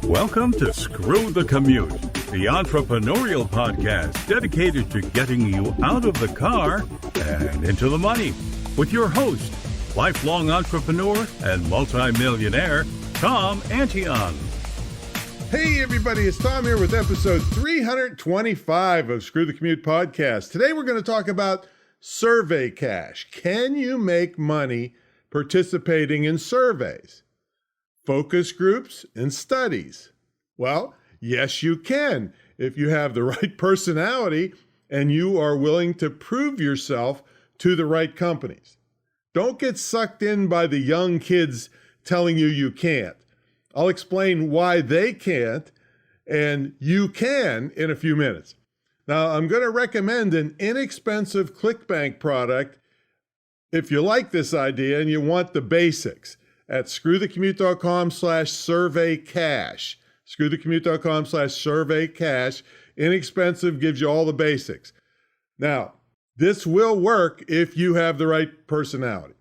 Welcome to Screw the Commute, the entrepreneurial podcast dedicated to getting you out of the car and into the money, with your host, lifelong entrepreneur and multimillionaire, Tom Antion. Hey everybody, it's Tom here with episode 325 of Screw the Commute podcast. Today we're going to talk about survey cash. Can you make money participating in surveys, focus groups, and studies? Well, yes you can if you have the right personality and you are willing to prove yourself to the right companies. Don't get sucked in by the young kids telling you you can't. I'll explain why they can't and you can in a few minutes. Now, I'm going to recommend an inexpensive ClickBank product if you like this idea and you want the basics at screwthecommute.com/surveycash. screwthecommute.com/surveycash. Inexpensive, gives you all the basics. Now, this will work if you have the right personality.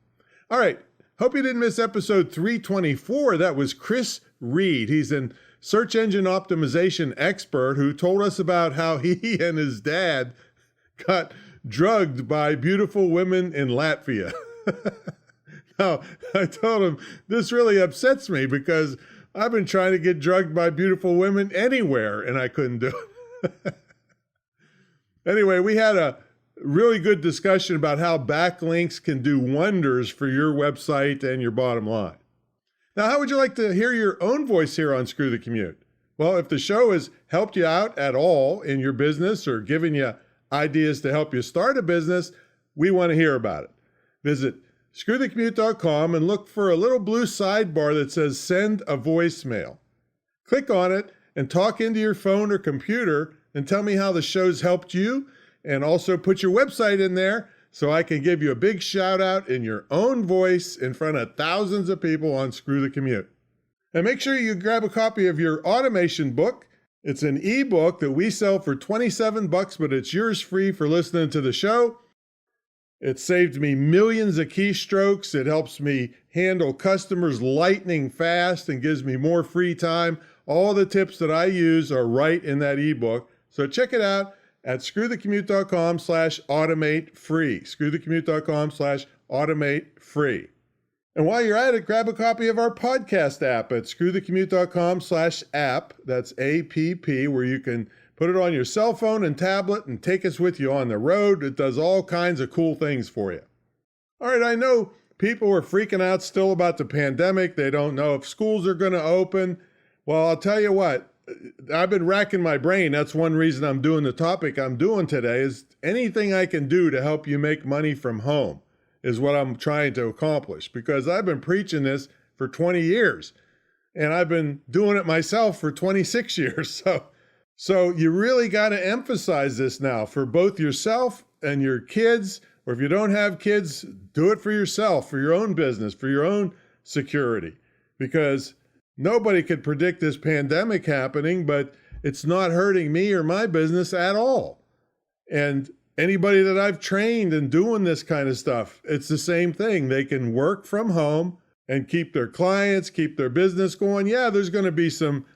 All right. Hope you didn't miss episode 324. That was Chris Reed. He's a search engine optimization expert who told us about how he and his dad got drugged by beautiful women in Latvia. Now, I told him, this really upsets me because I've been trying to get drugged by beautiful women anywhere and I couldn't do it. Anyway, we had a really good discussion about how backlinks can do wonders for your website and your bottom line. Now, how would you like to hear your own voice here on Screw the Commute? Well, if the show has helped you out at all in your business or given you ideas to help you start a business, we want to hear about it. Visit screwthecommute.com and look for a little blue sidebar that says send a voicemail. Click on it and talk into your phone or computer and tell me how the show's helped you. And also put your website in there so I can give you a big shout out in your own voice in front of thousands of people on Screw the Commute. And make sure you grab a copy of your automation book. It's an ebook that we sell for $27, but it's yours free for listening to the show. It saved me millions of keystrokes. It helps me handle customers lightning fast and gives me more free time. All the tips that I use are right in that ebook. So check it out at screwthecommute.com/automate free. screwthecommute.com/automate free. And while you're at it, grab a copy of our podcast app at screwthecommute.com/app. That's APP, where you can put it on your cell phone and tablet and take us with you on the road. It does all kinds of cool things for you. All right, I know people are freaking out still about the pandemic. They don't know if schools are going to open. Well, I'll tell you what. I've been racking my brain. That's one reason I'm doing the topic I'm doing today is anything I can do to help you make money from home is what I'm trying to accomplish, because I've been preaching this for 20 years and I've been doing it myself for 26 years. So you really got to emphasize this now for both yourself and your kids, or if you don't have kids, do it for yourself, for your own business, for your own security, because nobody could predict this pandemic happening, but it's not hurting me or my business at all. And anybody that I've trained in doing this kind of stuff, it's the same thing. They can work from home and keep their clients, keep their business going. Yeah, there's going to be some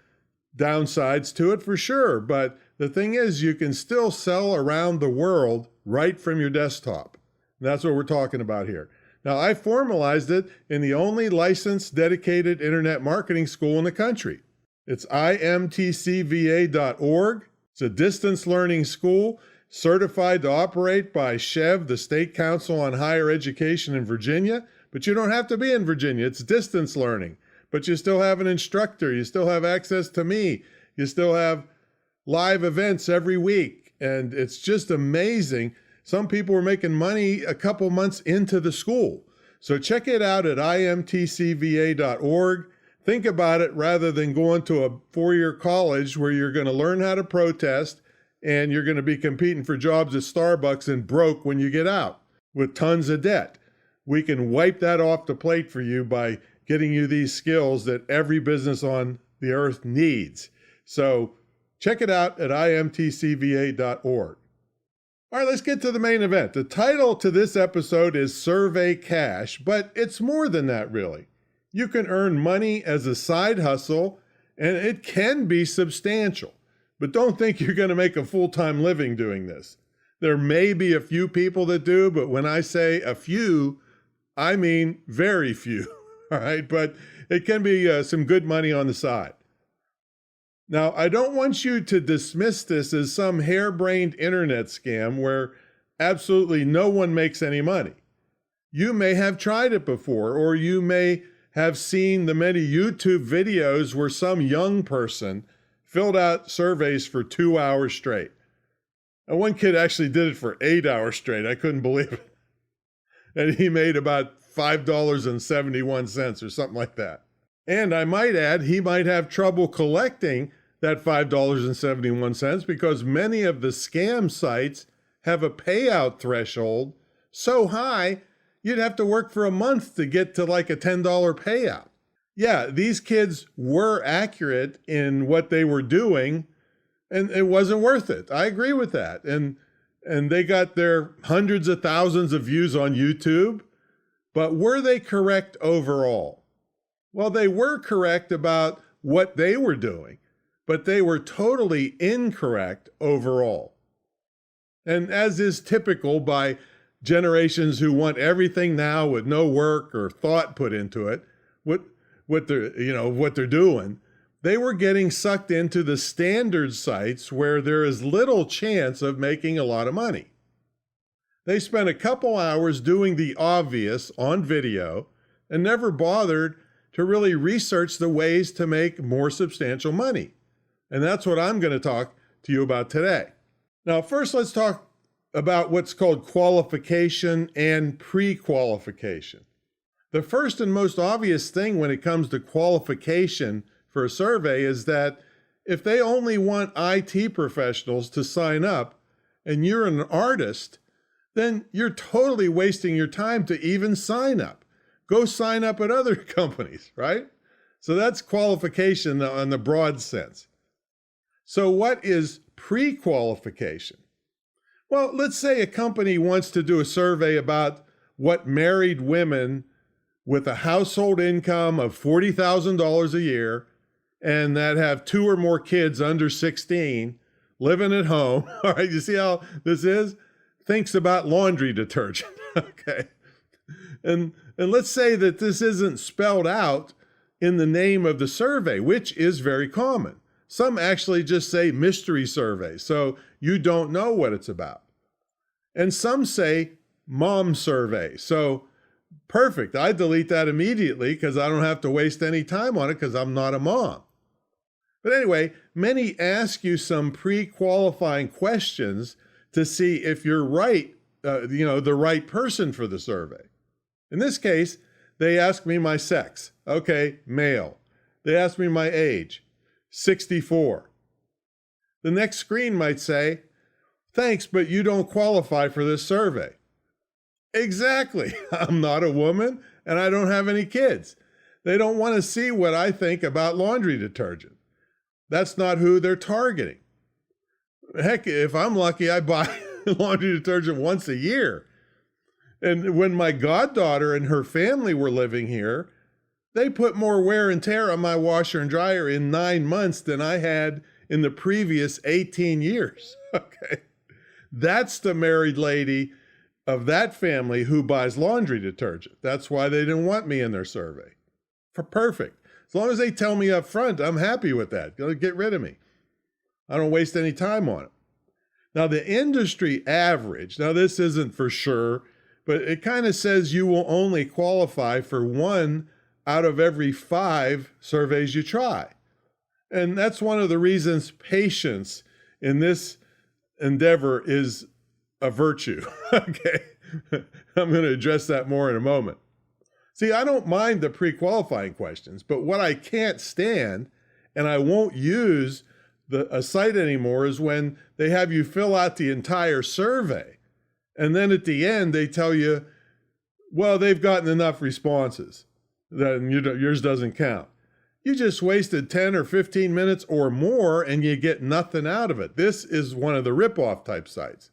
downsides to it for sure. But the thing is, you can still sell around the world right from your desktop. And that's what we're talking about here. Now, I formalized it in the only licensed dedicated internet marketing school in the country. It's imtcva.org. It's a distance learning school certified to operate by SHEV, the State Council on Higher Education in Virginia. But you don't have to be in Virginia. It's distance learning. But you still have an instructor. You still have access to me. You still have live events every week. And it's just amazing. Some people were making money a couple months into the school. So check it out at imtcva.org. Think about it rather than going to a four-year college where you're going to learn how to protest and you're going to be competing for jobs at Starbucks and broke when you get out with tons of debt. We can wipe that off the plate for you by getting you these skills that every business on the earth needs. So check it out at imtcva.org. All right, let's get to the main event. The title to this episode is Survey Cash, but it's more than that, really. You can earn money as a side hustle And it can be substantial, but don't think you're going to make a full-time living doing this. There may be a few people that do, but when I say a few, I mean very few, all right? But it can be some good money on the side. Now, I don't want you to dismiss this as some harebrained internet scam where absolutely no one makes any money. You may have tried it before, or you may have seen the many YouTube videos where some young person filled out surveys for 2 hours straight. And one kid actually did it for 8 hours straight. I couldn't believe it. And he made about $5.71 or something like that. And I might add, he might have trouble collecting that $5.71 because many of the scam sites have a payout threshold so high, you'd have to work for a month to get to like a $10 payout. Yeah, these kids were accurate in what they were doing, and it wasn't worth it. I agree with that. And they got their hundreds of thousands of views on YouTube, but were they correct overall? Well, they were correct about what they were doing, but they were totally incorrect overall. And as is typical by generations who want everything now with no work or thought put into it, what they're doing, they were getting sucked into the standard sites where there is little chance of making a lot of money. They spent a couple hours doing the obvious on video and never bothered to really research the ways to make more substantial money. And that's what I'm going to talk to you about today. Now, first, let's talk about what's called qualification and pre-qualification. The first and most obvious thing when it comes to qualification for a survey is that if they only want IT professionals to sign up and you're an artist, then you're totally wasting your time to even sign up. Go sign up at other companies, right? So that's qualification on the broad sense. So what is pre-qualification? Well, let's say a company wants to do a survey about what married women with a household income of $40,000 a year and that have 2 or more kids under 16 living at home. All right, you see how this is? Thinks about laundry detergent. Okay. And let's say that this isn't spelled out in the name of the survey, which is very common. Some actually just say mystery survey, so you don't know what it's about. And some say mom survey. So perfect. I delete that immediately because I don't have to waste any time on it because I'm not a mom. But anyway, many ask you some pre-qualifying questions to see if you're right, the right person for the survey. In this case, they ask me my sex. Okay, male. They ask me my age, 64. The next screen might say, thanks, but you don't qualify for this survey. Exactly. I'm not a woman and I don't have any kids. They don't want to see what I think about laundry detergent. That's not who they're targeting. Heck, if I'm lucky, I buy laundry detergent once a year. And when my goddaughter and her family were living here, they put more wear and tear on my washer and dryer in 9 months than I had in the previous 18 years. Okay. That's the married lady of that family who buys laundry detergent. That's why they didn't want me in their survey. Perfect. As long as they tell me up front, I'm happy with that. Get rid of me. I don't waste any time on it. Now, the industry average, now this isn't for sure, but it kind of says you will only qualify for 1 out of every 5 surveys you try. And that's one of the reasons patience in this endeavor is a virtue. Okay. I'm going to address that more in a moment. See, I don't mind the pre-qualifying questions, but what I can't stand, and I won't use a site anymore, is when they have you fill out the entire survey. And then at the end, they tell you, well, they've gotten enough responses. Then yours doesn't count. You just wasted 10 or 15 minutes or more and you get nothing out of it. This is one of the rip-off type sites.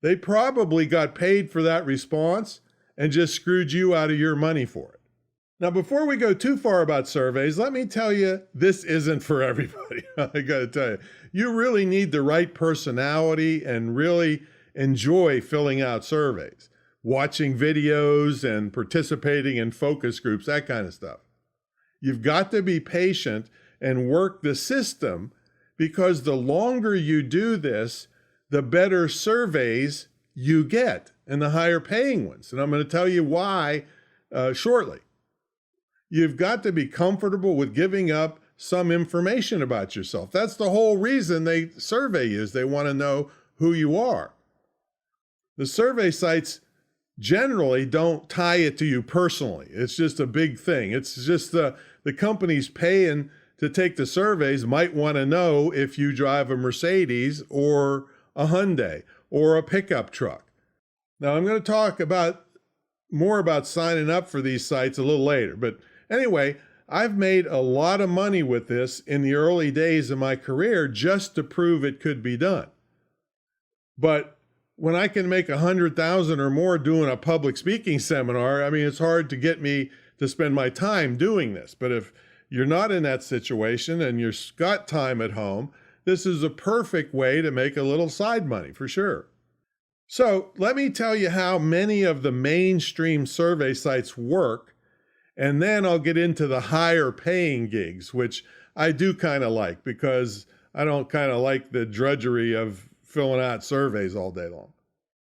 They probably got paid for that response and just screwed you out of your money for it. Now, before we go too far about surveys, let me tell you, this isn't for everybody. I got to tell you, you really need the right personality and really enjoy filling out surveys, watching videos and participating in focus groups, that kind of stuff. You've got to be patient and work the system, because the longer you do this, the better surveys you get and the higher paying ones. And I'm going to tell you why shortly. You've got to be comfortable with giving up some information about yourself. That's the whole reason they survey you, is they want to know who you are. The survey sites generally don't tie it to you personally. It's just a big thing. It's just the companies paying to take the surveys might want to know if you drive a Mercedes or a Hyundai or a pickup truck. Now, I'm going to talk more about signing up for these sites a little later, but anyway, I've made a lot of money with this in the early days of my career just to prove it could be done. But when I can make $100,000 or more doing a public speaking seminar, I mean, it's hard to get me to spend my time doing this. But if you're not in that situation and you've got time at home, this is a perfect way to make a little side money for sure. So let me tell you how many of the mainstream survey sites work, and then I'll get into the higher paying gigs, which I do kind of like, because I don't kind of like the drudgery of filling out surveys all day long.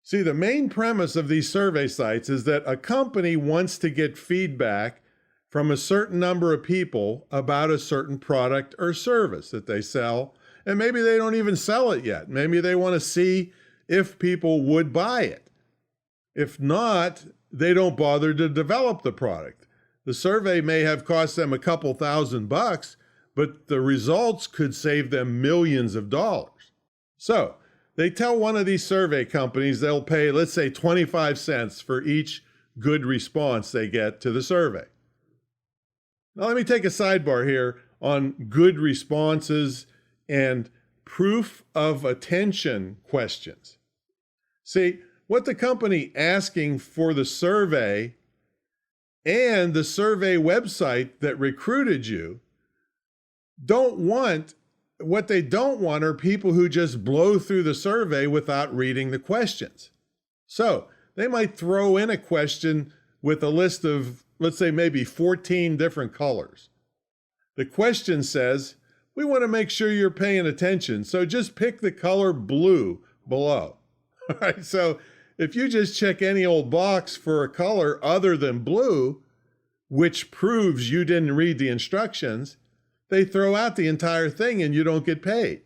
See, the main premise of these survey sites is that a company wants to get feedback from a certain number of people about a certain product or service that they sell, and maybe they don't even sell it yet. Maybe they want to see if people would buy it. If not, they don't bother to develop the product. The survey may have cost them a couple $1,000, but the results could save them millions of dollars. So they tell one of these survey companies they'll pay, let's say, 25 cents for each good response they get to the survey. Now, let me take a sidebar here on good responses and proof of attention questions. See, what the company asking for the survey and the survey website that recruited you what they don't want are people who just blow through the survey without reading the questions. So they might throw in a question with a list of, let's say, maybe 14 different colors. The question says, we want to make sure you're paying attention, so just pick the color blue below. All right, so if you just check any old box for a color other than blue, which proves you didn't read the instructions, they throw out the entire thing and you don't get paid.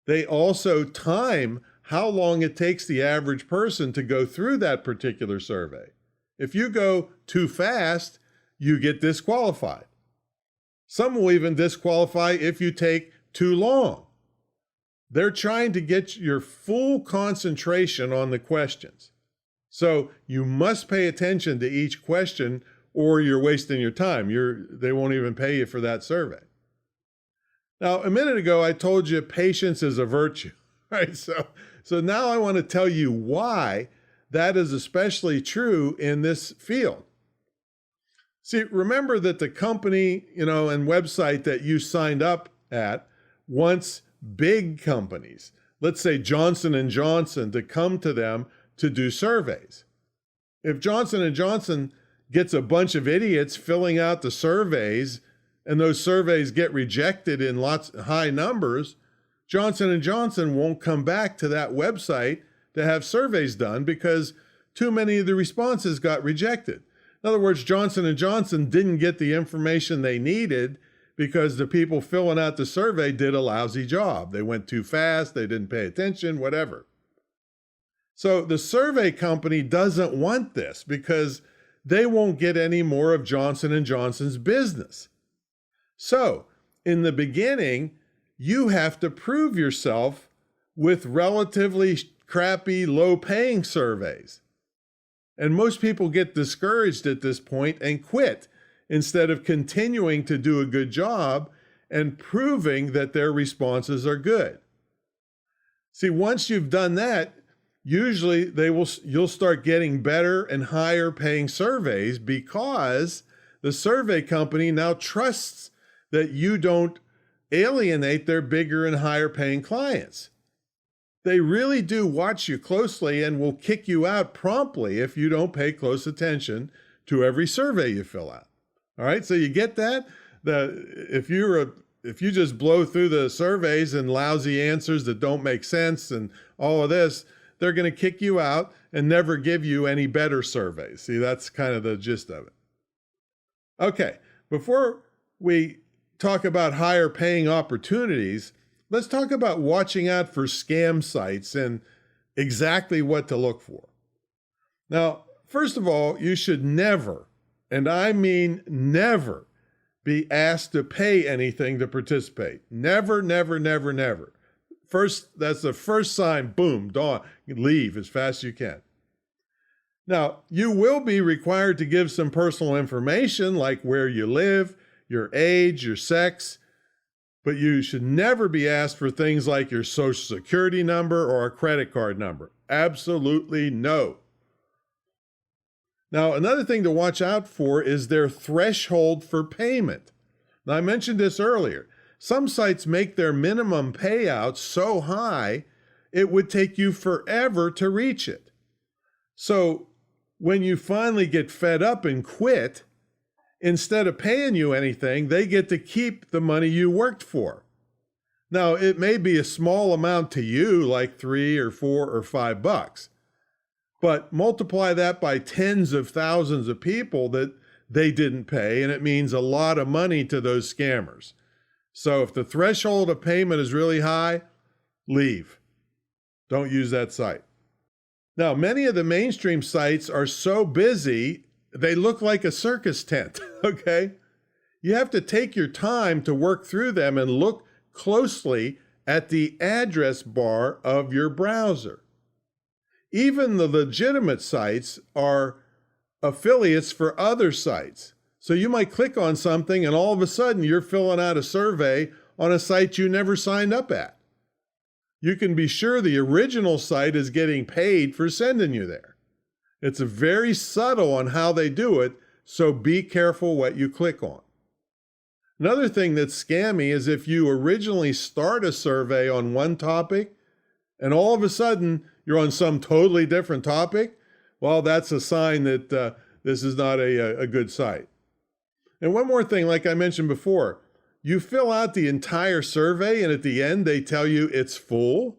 They also time how long it takes the average person to go through that particular survey. If you go too fast, you get disqualified. Some will even disqualify if you take too long. They're trying to get your full concentration on the questions. So you must pay attention to each question or you're wasting your time. They won't even pay you for that survey. Now, a minute ago, I told you patience is a virtue, right? So now I want to tell you why that is especially true in this field. See, remember that the company, and website that you signed up at wants big companies, let's say Johnson & Johnson, to come to them to do surveys. If Johnson & Johnson gets a bunch of idiots filling out the surveys and those surveys get rejected in high numbers, Johnson & Johnson won't come back to that website to have surveys done because too many of the responses got rejected. In other words, Johnson & Johnson didn't get the information they needed because the people filling out the survey did a lousy job. They went too fast, they didn't pay attention, whatever. So the survey company doesn't want this because they won't get any more of Johnson & Johnson's business. So in the beginning, you have to prove yourself with relatively crappy, low-paying surveys. And most people get discouraged at this point and quit instead of continuing to do a good job and proving that their responses are good. See, once you've done that, usually you'll start getting better and higher paying surveys because the survey company now trusts that you don't alienate their bigger and higher paying clients. They really do watch you closely and will kick you out promptly if you don't pay close attention to every survey you fill out. All right, so you get that? If you just blow through the surveys and lousy answers that don't make sense and all of this, they're going to kick you out and never give you any better surveys. See, that's kind of the gist of it. Okay, before we talk about higher paying opportunities, let's talk about watching out for scam sites and exactly what to look for. Now, first of all, you should never, and I mean never, be asked to pay anything to participate. Never, never, never, never. That's the first sign, boom, dawn, leave as fast as you can. Now, you will be required to give some personal information like where you live, your age, your sex, but you should never be asked for things like your social security number or a credit card number. Absolutely no. Now, another thing to watch out for is their threshold for payment. Now, I mentioned this earlier. Some sites make their minimum payout so high, it would take you forever to reach it. So when you finally get fed up and quit, instead of paying you anything, they get to keep the money you worked for. Now, it may be a small amount to you, like $3 or $4 or $5, but multiply that by tens of thousands of people that they didn't pay, and it means a lot of money to those scammers. So if the threshold of payment is really high, leave. Don't use that site. Now, many of the mainstream sites are so busy, they look like a circus tent, okay? You have to take your time to work through them and look closely at the address bar of your browser. Even the legitimate sites are affiliates for other sites. So you might click on something and all of a sudden you're filling out a survey on a site you never signed up at. You can be sure the original site is getting paid for sending you there. It's very subtle on how they do it, so be careful what you click on. Another thing that's scammy is if you originally start a survey on one topic and all of a sudden you're on some totally different topic, well, that's a sign that this is not a good site. And one more thing, like I mentioned before, you fill out the entire survey and at the end they tell you it's full.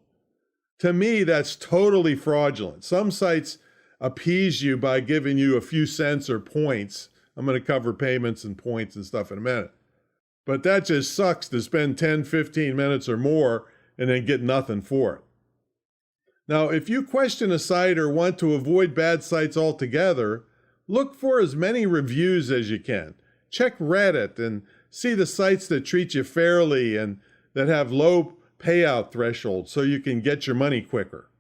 To me, that's totally fraudulent. Some sites appease you by giving you a few cents or points. I'm going to cover payments and points and stuff in a minute. But that just sucks to spend 10, 15 minutes or more and then get nothing for it. Now, if you question a site or want to avoid bad sites altogether, look for as many reviews as you can. Check Reddit and see the sites that treat you fairly and that have low payout thresholds so you can get your money quicker.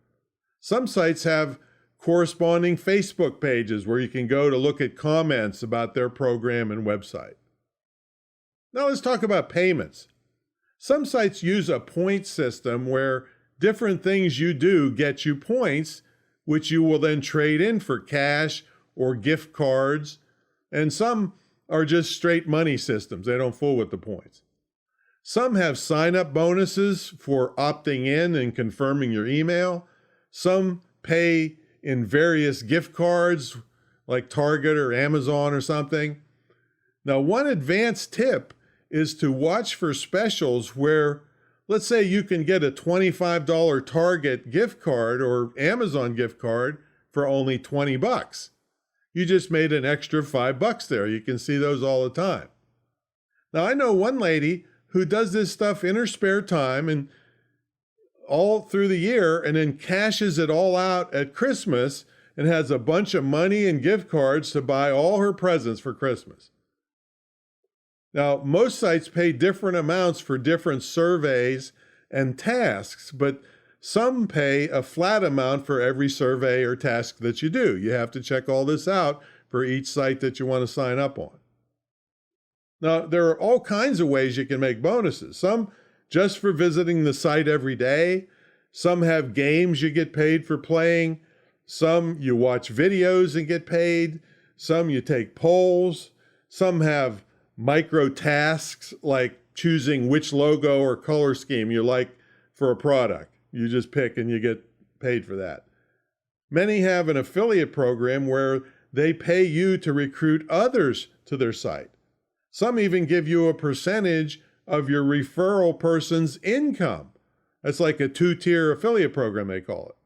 Some sites have corresponding Facebook pages where you can go to look at comments about their program and website. Now let's talk about payments. Some sites use a point system where different things you do get you points, which you will then trade in for cash or gift cards, and some are just straight money systems. They don't fool with the points. Some have sign-up bonuses for opting in and confirming your email. Some pay in various gift cards like Target or Amazon or something. Now, one advanced tip is to watch for specials where, let's say you can get a $25 Target gift card or Amazon gift card for only $20. You just made an extra $5 there. You can see those all the time. Now, I know one lady who does this stuff in her spare time and all through the year and then cashes it all out at Christmas and has a bunch of money and gift cards to buy all her presents for Christmas. Now, most sites pay different amounts for different surveys and tasks, but some pay a flat amount for every survey or task that you do. You have to check all this out for each site that you want to sign up on. Now, there are all kinds of ways you can make bonuses. Some just for visiting the site every day, Some have games you get paid for playing. Some you watch videos and get paid. Some you take polls. Some have micro tasks like choosing which logo or color scheme you like for a product. You just pick and you get paid for that. Many have an affiliate program where they pay you to recruit others to their site. Some even give you a percentage of your referral person's income. That's like a two-tier affiliate program, they call it.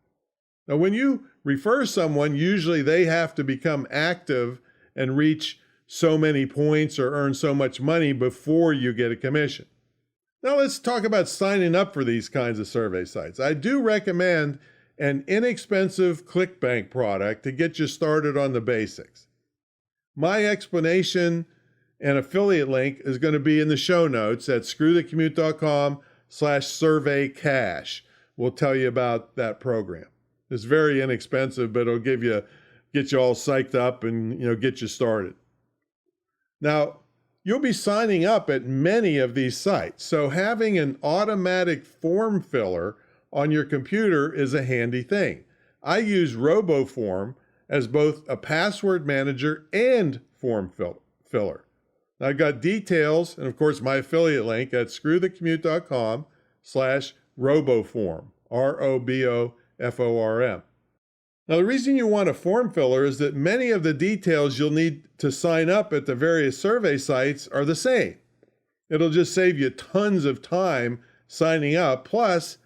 Now, when you refer someone, usually they have to become active and reach so many points or earn so much money before you get a commission. Now, let's talk about signing up for these kinds of survey sites. I do recommend an inexpensive ClickBank product to get you started on the basics. My explanation and affiliate link is going to be in the show notes at screwthecommute.com/surveycash. We'll tell you about that program. It's very inexpensive, but it'll get you all psyched up and get you started. Now, you'll be signing up at many of these sites, so having an automatic form filler on your computer is a handy thing. I use RoboForm as both a password manager and form filler. I've got details and, of course, my affiliate link at screwthecommute.com/roboform, ROBOFORM. Now, the reason you want a form filler is that many of the details you'll need to sign up at the various survey sites are the same. It'll just save you tons of time signing up. Plus,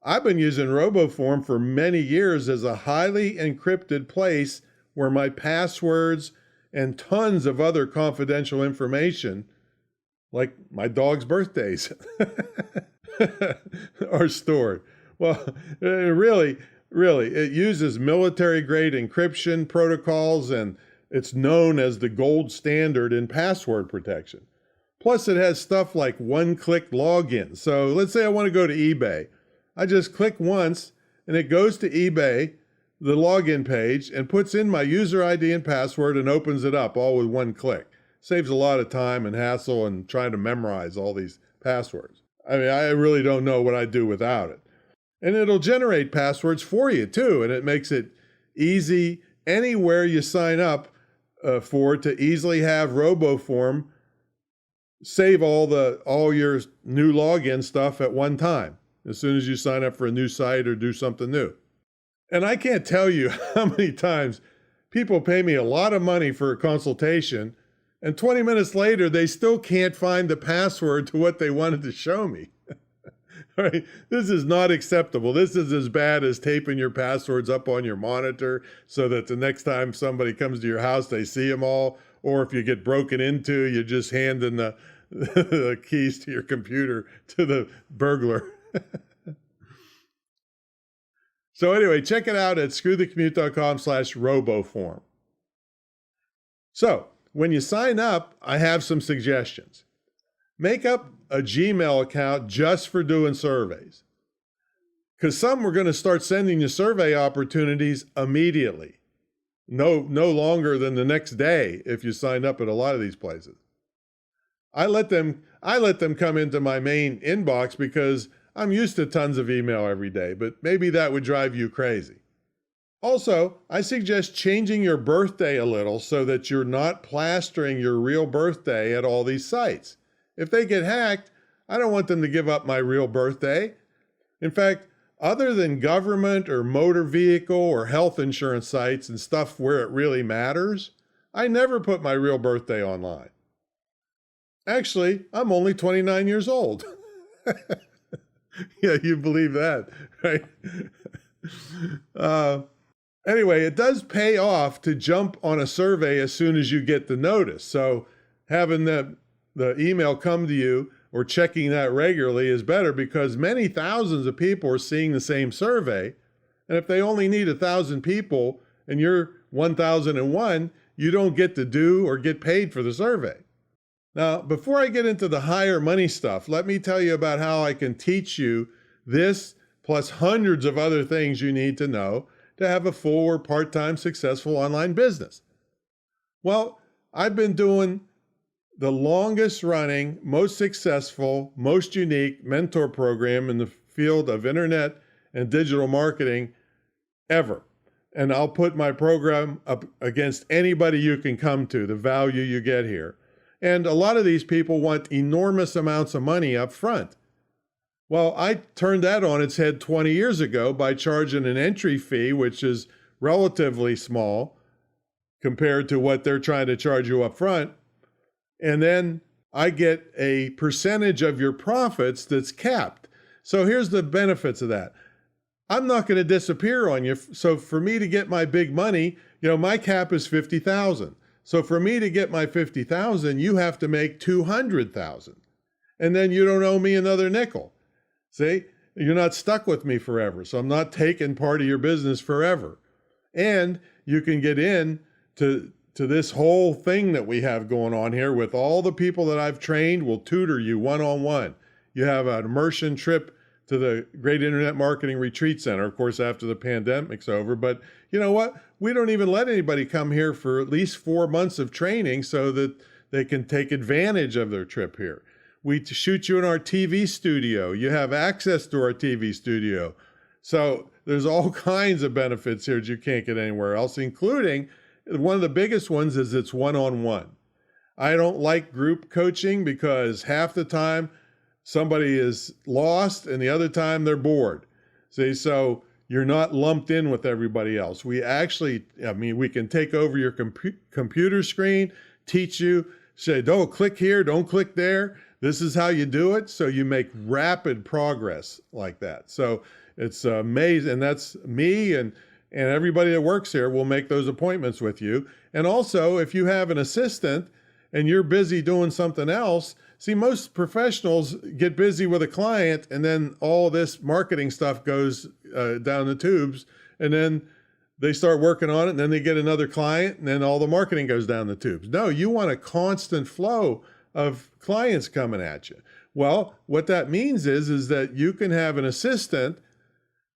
I've been using RoboForm for many years as a highly encrypted place where my passwords and tons of other confidential information, like my dog's birthdays, are stored. Well, really, it uses military-grade encryption protocols, and it's known as the gold standard in password protection. Plus, it has stuff like one-click login. So let's say I want to go to eBay. I just click once, and it goes to eBay, the login page, and puts in my user ID and password and opens it up all with one click. Saves a lot of time and hassle and trying to memorize all these passwords. I mean, I really don't know what I'd do without it. And it'll generate passwords for you too, and it makes it easy anywhere you sign up for to easily have RoboForm save all your new login stuff at one time as soon as you sign up for a new site or do something new. And I can't tell you how many times people pay me a lot of money for a consultation, and 20 minutes later, they still can't find the password to what they wanted to show me. Right? This is not acceptable. This is as bad as taping your passwords up on your monitor so that the next time somebody comes to your house, they see them all. Or if you get broken into, you just hand in the keys to your computer to the burglar. So anyway, check it out at screwthecommute.com/roboform. So when you sign up, I have some suggestions. Make up a Gmail account just for doing surveys, because some are going to start sending you survey opportunities immediately. No longer than the next day if you sign up at a lot of these places. I let them come into my main inbox because I'm used to tons of email every day, but maybe that would drive you crazy. Also, I suggest changing your birthday a little so that you're not plastering your real birthday at all these sites. If they get hacked, I don't want them to give up my real birthday. In fact, other than government or motor vehicle or health insurance sites and stuff where it really matters, I never put my real birthday online. Actually, I'm only 29 years old. Yeah, you believe that, right? Anyway, it does pay off to jump on a survey as soon as you get the notice. So having the email come to you or checking that regularly is better, because many thousands of people are seeing the same survey. And if they only need 1,000 people and you're 1,001, you don't get to do or get paid for the survey. Now, before I get into the higher money stuff, let me tell you about how I can teach you this plus hundreds of other things you need to know to have a full or part-time successful online business. Well, I've been doing the longest running, most successful, most unique mentor program in the field of internet and digital marketing ever. And I'll put my program up against anybody you can come to, the value you get here. And a lot of these people want enormous amounts of money up front. Well, I turned that on its head 20 years ago by charging an entry fee, which is relatively small compared to what they're trying to charge you up front. And then I get a percentage of your profits that's capped. So here's the benefits of that. I'm not going to disappear on you. So for me to get my big money, my cap is 50,000. So for me to get my 50,000, you have to make 200,000. And then you don't owe me another nickel. See, you're not stuck with me forever. So I'm not taking part of your business forever. And you can get in to this whole thing that we have going on here with all the people that I've trained will tutor you one-on-one. You have an immersion trip to the Great Internet Marketing Retreat Center, of course, after the pandemic's over. But you know what? We don't even let anybody come here for at least 4 months of training so that they can take advantage of their trip here. We shoot you in our TV studio. You have access to our TV studio. So there's all kinds of benefits here that you can't get anywhere else, including one of the biggest ones is it's one-on-one. I don't like group coaching because half the time somebody is lost and the other time they're bored. See, so you're not lumped in with everybody else. We can take over your computer screen, teach you, say, don't click here, don't click there. This is how you do it. So you make rapid progress like that. So it's amazing. And that's me and everybody that works here will make those appointments with you. And also, if you have an assistant and you're busy doing something else, see, most professionals get busy with a client and then all this marketing stuff goes down the tubes, and then they start working on it, and then they get another client, and then all the marketing goes down the tubes. No, you want a constant flow of clients coming at you. Well, what that means is that you can have an assistant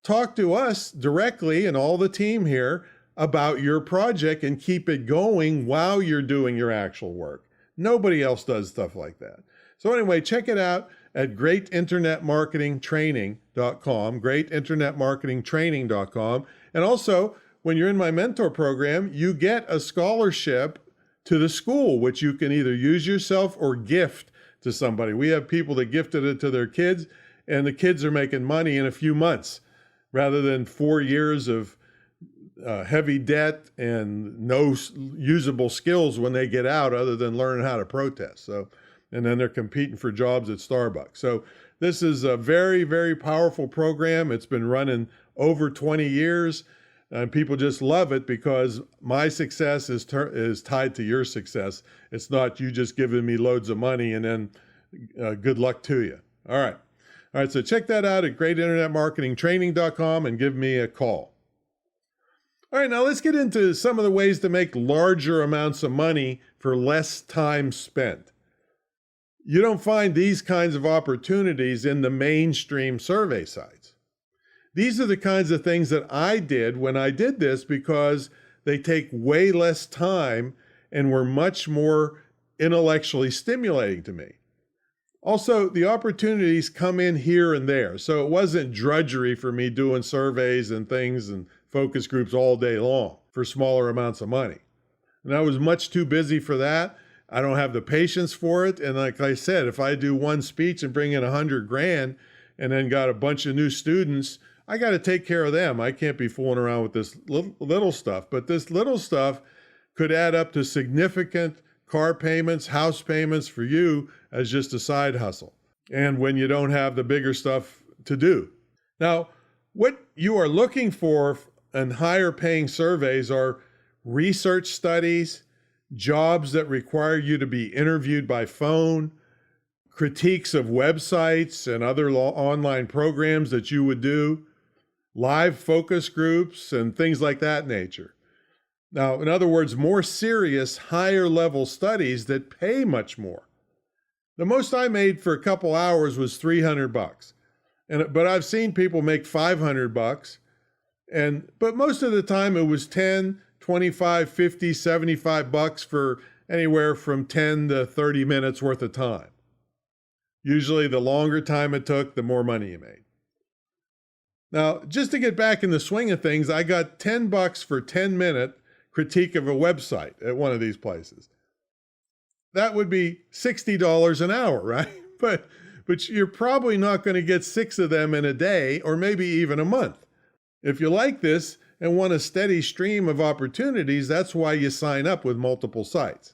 talk to us directly and all the team here about your project and keep it going while you're doing your actual work. Nobody else does stuff like that. So anyway, check it out at greatinternetmarketingtraining.com, greatinternetmarketingtraining.com. And also, when you're in my mentor program, you get a scholarship to the school, which you can either use yourself or gift to somebody. We have people that gifted it to their kids, and the kids are making money in a few months rather than 4 years of heavy debt and no usable skills when they get out other than learning how to protest. So, and then they're competing for jobs at Starbucks. So this is a very, very powerful program. It's been running over 20 years. And people just love it because my success is tied to your success. It's not you just giving me loads of money and then good luck to you. All right. All right. So check that out at greatinternetmarketingtraining.com and give me a call. All right. Now let's get into some of the ways to make larger amounts of money for less time spent. You don't find these kinds of opportunities in the mainstream survey sites. These are the kinds of things that I did when I did this because they take way less time and were much more intellectually stimulating to me. Also, the opportunities come in here and there. So it wasn't drudgery for me doing surveys and things and focus groups all day long for smaller amounts of money. And I was much too busy for that. I don't have the patience for it. And like I said, if I do one speech and bring in $100,000 and then got a bunch of new students, I got to take care of them. I can't be fooling around with this little stuff. But this little stuff could add up to significant car payments, house payments for you as just a side hustle. And when you don't have the bigger stuff to do. Now, what you are looking for in higher paying surveys are research studies, jobs that require you to be interviewed by phone, critiques of websites and other online programs that you would do, live focus groups, and things like that nature. Now, in other words, more serious, higher level studies that pay much more. The most I made for a couple hours was $300. But I've seen people make $500, but most of the time it was 10, 25, 50, $75 for anywhere from 10 to 30 minutes worth of time. Usually the longer time it took, the more money you made. Now, just to get back in the swing of things, I got $10 for 10-minute critique of a website at one of these places. That would be $60 an hour, right? But you're probably not going to get 6 of them in a day or maybe even a month. If you like this and want a steady stream of opportunities, that's why you sign up with multiple sites.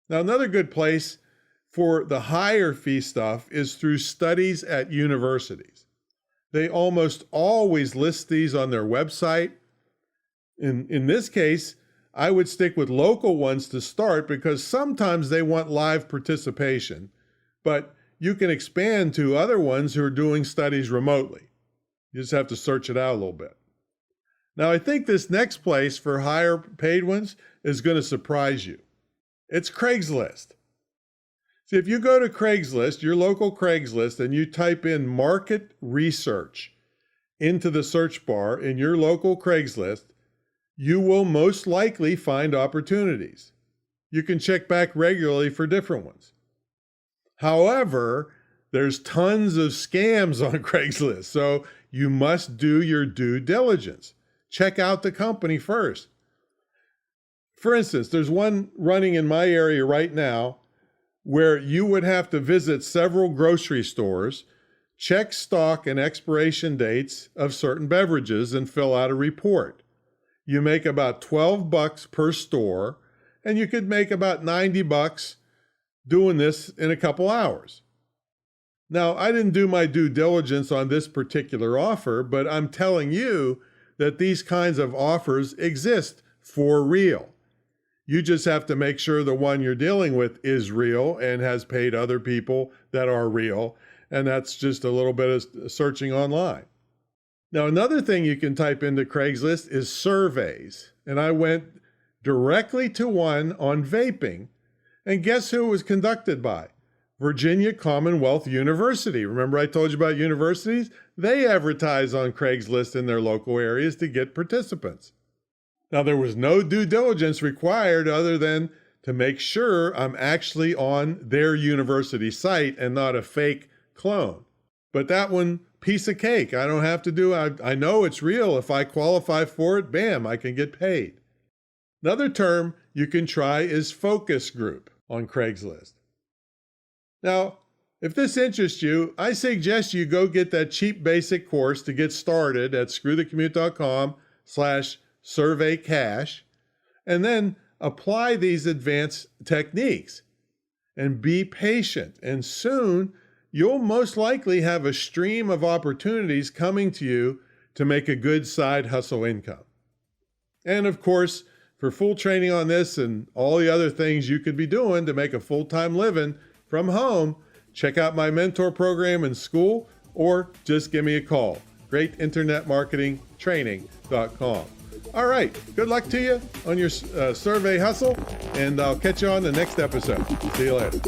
Now, another good place for the higher fee stuff is through studies at universities. They almost always list these on their website. In this case, I would stick with local ones to start because sometimes they want live participation, but you can expand to other ones who are doing studies remotely. You just have to search it out a little bit. Now, I think this next place for higher paid ones is going to surprise you. It's Craigslist. See, if you go to Craigslist, your local Craigslist, and you type in market research into the search bar in your local Craigslist, you will most likely find opportunities. You can check back regularly for different ones. However, there's tons of scams on Craigslist, so you must do your due diligence. Check out the company first. For instance, there's one running in my area right now where you would have to visit several grocery stores, check stock and expiration dates of certain beverages, and fill out a report. You make about $12 per store, and you could make about $90 doing this in a couple hours. Now, I didn't do my due diligence on this particular offer, but I'm telling you that these kinds of offers exist for real. You just have to make sure the one you're dealing with is real and has paid other people that are real, and that's just a little bit of searching online. Now, another thing you can type into Craigslist is surveys, and I went directly to one on vaping, and guess who it was conducted by? Virginia Commonwealth University. Remember I told you about universities? They advertise on Craigslist in their local areas to get participants. Now, there was no due diligence required other than to make sure I'm actually on their university site and not a fake clone. But that one, piece of cake. I don't have to do, I know it's real. If I qualify for it, bam, I can get paid. Another term you can try is focus group on Craigslist. Now, if this interests you, I suggest you go get that cheap basic course to get started at screwthecommute.com/surveycash, and then apply these advanced techniques and be patient. And soon, you'll most likely have a stream of opportunities coming to you to make a good side hustle income. And of course, for full training on this and all the other things you could be doing to make a full-time living from home, check out my mentor program in school or just give me a call. GreatInternetMarketingTraining.com. All right, good luck to you on your survey hustle, and I'll catch you on the next episode. See you later.